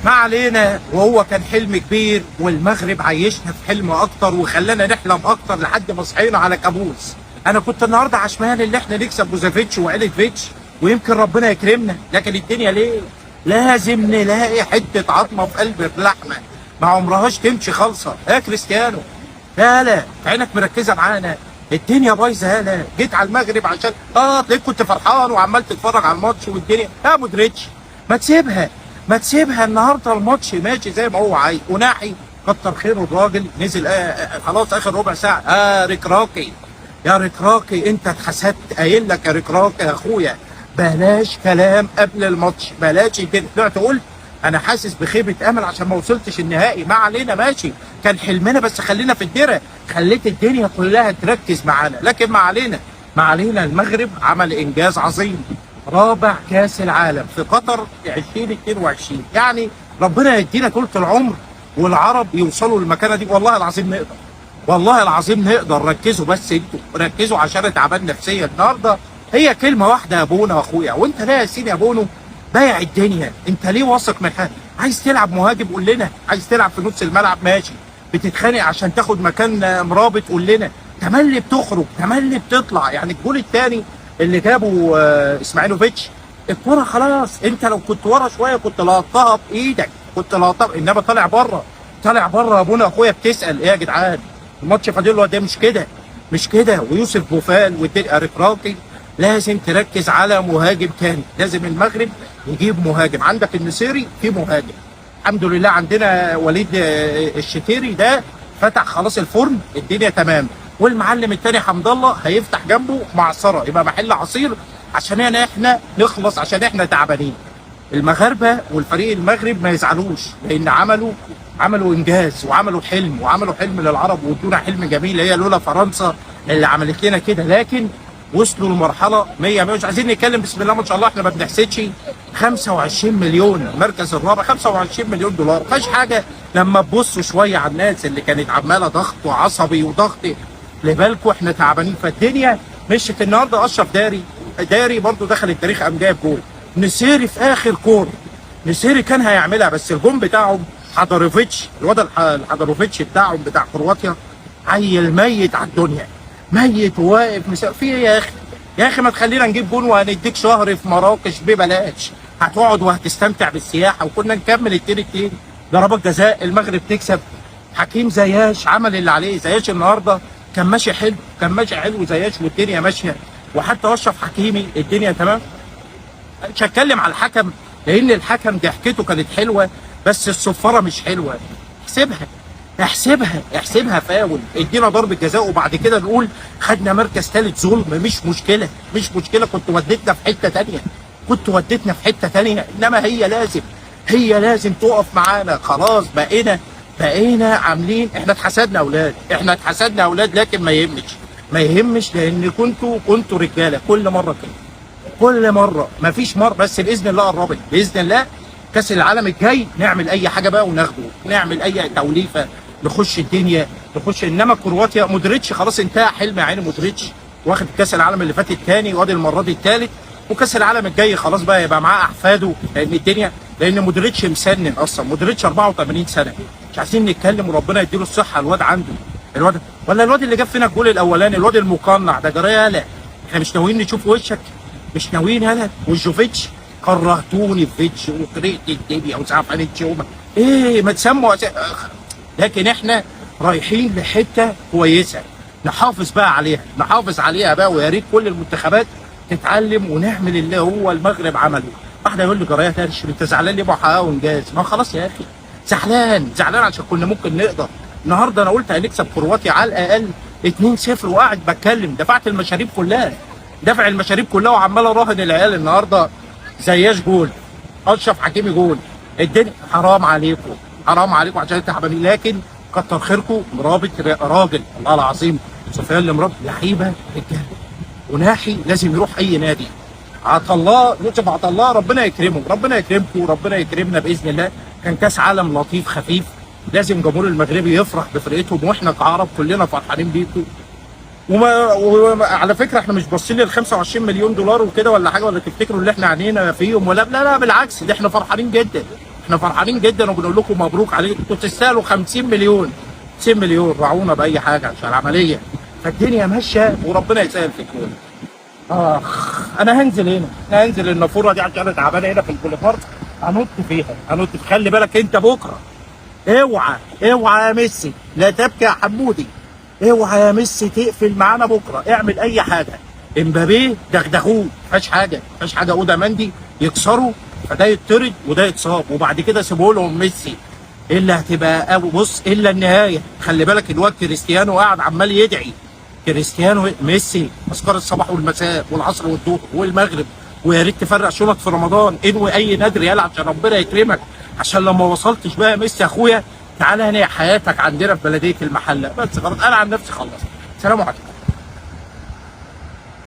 ما علينا. وهو كان حلم كبير، والمغرب عيشنا في حلم اكتر وخلانا نحلم اكتر لحد ما صحينا على كابوس. انا كنت النهارده عشمان اللي احنا نكسب بوزافيتش وعيلة فيتش ويمكن ربنا يكرمنا، لكن الدنيا ليه؟ لازم نلاقي حته عظمه في قلب اللحمه، ما عمرهاش تمشي خالصه يا كريستيانو. لا عينك مركزه معانا، الدنيا بايظه. يالا جيت على المغرب عشان تلاقيك كنت فرحان وعمال تتفرج على الماتش والدنيا. يا مودريتش ما تسيبها، ما تسيبها. النهارده الماتش ماشي زي ما هو عايز. وناحي كتر خيره الراجل نزل خلاص اخر ربع ساعه. ركراكي يا ركراكي، انت اتحسدت. قايل لك يا ركراكي يا اخويا بلاش كلام قبل الماتش، بلاش كده. طلعت قلت انا حاسس بخيبه امل عشان ما وصلتش النهائي. ما علينا ماشي، كان حلمنا بس خلينا في الدرة، خليت الدنيا كلها تركز معانا. لكن ما علينا، ما علينا. المغرب عمل انجاز عظيم، رابع كاس العالم في قطر 2022. يعني ربنا يدينا طولة العمر والعرب يوصلوا للمكانه دي. والله العظيم نقدر، والله العظيم نقدر. ركزوا بس انتوا، ركزوا عشان تعبان نفسيا النهارده. هي كلمه واحده يا بونو يا اخويا. وانت ليه يا سيدي يا بونو بايع الدنيا؟ انت ليه واثق من حاجه؟ عايز تلعب مهاجم قول لنا، عايز تلعب في نص الملعب ماشي، بتتخانق عشان تاخد مكان مرابط قول لنا، تملي بتخرج تملي بتطلع. يعني الجول الثاني اللي جابه اسماعيلوفيتش، الكوره خلاص انت لو كنت ورا شويه كنت لقطتها بايدك، كنت لقطتها. انما طالع بره، طالع بره يا ابونا اخويا. بتسال ايه يا جدعان؟ الماتش فاضل له قد ايه؟ مش كده، مش كده. ويوسف بوفال والدنيا ركراكي. لازم تركز على مهاجم تاني، لازم المغرب يجيب مهاجم. عندك النصيري في مهاجم الحمد لله، عندنا وليد الشتيري ده فتح خلاص الفرن، الدنيا تمام. والمعلم التاني حمد الله هيفتح جنبه معصره، يبقى محل عصير عشان احنا نخلص، عشان احنا تعبانين. المغاربه والفريق المغرب ما يزعلوش، لان عملوا انجاز وعملوا حلم، وعملوا حلم للعرب وادونا حلم جميل. هي لولا فرنسا اللي عملت لنا كده، لكن وصلوا لمرحله 100 مش عايزين نتكلم. بسم الله ما شاء الله احنا ما بنحسدش. 25 مليون المركز الرابع، 25 مليون دولار مفيش حاجه. لما تبصوا شويه على الناس اللي كانت عماله ضغط وعصبي وضغط، لبالكم احنا تعبانين. فالدنيا مشت النهارده. اشرف داري برضه دخل التاريخ، قام جايب جول. نسيري في اخر كوره، نسيري كان هيعملها بس الجون بتاعهم حضروفيتش، الواد الحضروفيتش بتاعهم بتاع كرواتيا، عيل ميت على الدنيا، ميت واقف في ايه يا اخي؟ يا اخي ما تخلينا نجيب جون وهنديك شهر في مراكش ببلاش، هتقعد وهتستمتع بالسياحه. وكنا نكمل التاني. ضربات جزاء المغرب تكسب. حكيم زياش عمل اللي عليه. زياش النهارده كان ماشي حلو، كان ماشي حلو زياش والدنيا ماشيه. وحتى اشرف حكيمي الدنيا تمام. مش هتكلم على الحكم لان الحكم ضحكته كانت حلوه بس الصفاره مش حلوه. احسبها فاول. ادينا ضربه جزاء وبعد كده نقول خدنا مركز ثالث ظلم. مش مشكله. كنت وديتنا في حته ثانيه. انما هي لازم تقف معانا. خلاص بقينا عاملين. احنا اتحسدنا اولاد، لكن ما يهمش لان كنتوا رجاله. كل مره مفيش مره، بس باذن الله قربت باذن الله. كاس العالم الجاي نعمل اي حاجه بقى وناخده، نعمل اي توليفه نخش الدنيا نخش. انما كرواتيا مودريتش خلاص انتهى حلم يا عيني. مودريتش واخد كاس العالم اللي فات الثاني وادي المره دي الثالث، وكاس العالم الجاي خلاص بقى يبقى معاه احفاده. لان مودريتش مسنن اصلا. مودريتش 84 سنه، مش عايزين نتكلم. وربنا يديله الصحه. الواد عنده ولا الواد اللي جاب فينا الجول الاولاني، الواد المقنع ده جرى. يالا احنا مش ناويين نشوف وشك، مش ناويين. يالا وجوفيتش كرهتوني في فيتش وطريقه الدنيا ومش عارف ايه ما تسموا لكن احنا رايحين لحته كويسه نحافظ عليها بقى. ويا ريت كل المنتخبات تتعلم ونعمل اللي هو المغرب عمله. واحد يقول لي جرايه ترش انت زعلان ليه؟ حققوا انجاز. ما خلاص يا اخي، زعلان عشان كنا ممكن نقدر. النهارده انا قلت هنكسب كرواتيا على الاقل 2-0 وقاعد بتكلم. دفع المشاريب كلها وعمال اراهن العيال. النهارده زياش جول، اشرف حكيمي جول. الدنيا حرام عليكم عشان تعبانين. لكن كتر خيركم. مرابط راجل الله العظيم. سفيان المرابط لعيبه رجاله. وناحي لازم يروح اي نادي. يوسف عطا الله ربنا يكرمكم وربنا يكرمنا باذن الله. كان كاس عالم لطيف خفيف. لازم جمهور المغربي يفرح بفرقتهم، واحنا كعرب كلنا فرحانين بيكم. وعلى فكره احنا مش باصين لل 25 مليون دولار وكده ولا حاجه، ولا تفتكروا اللي احنا عينينا فيهم ولا لا بالعكس، ده احنا فرحانين جدا. احنا فرحانين جدا وبنقول لكم مبروك عليكم، انتوا تستاهلوا 50 مليون 60 مليون، راعونا باي حاجه عشان العمليه. فالدنيا ماشيه وربنا يسهل في الكون. انا هنزل هنا، انا هنزل النافوره دي عشان انا تعبان هنا في البوليفارد، هنط فيها، هنط. خلي بالك انت بكره، اوعى اوعى يا ميسي لا تبكي يا حمودي، اوعى يا ميسي تقفل معانا بكره، اعمل اي حاجه. امبابي دغدغوه، مفيهاش حاجه، مفيهاش حاجه. اودا مندي يكسروا، فده يطرد وده يتصاب، وبعد كده سيبوا لهم ميسي. الا هتبقى بص الا النهايه. خلي بالك الواد كريستيانو قاعد عمال يدعي. كريستيانو ميسي اذكار الصباح والمساء والعصر والظهر والمغرب، ويا ريت تفرق شنط في رمضان، انوي اي نادر يلا عشان ربنا يكرمك، عشان لما وصلتش بقى يا ميسي يا اخويا تعالى هنا حياتك عندنا في بلديه المحله. بس خلاص انا عن نفسي خلصت. سلام عليكم.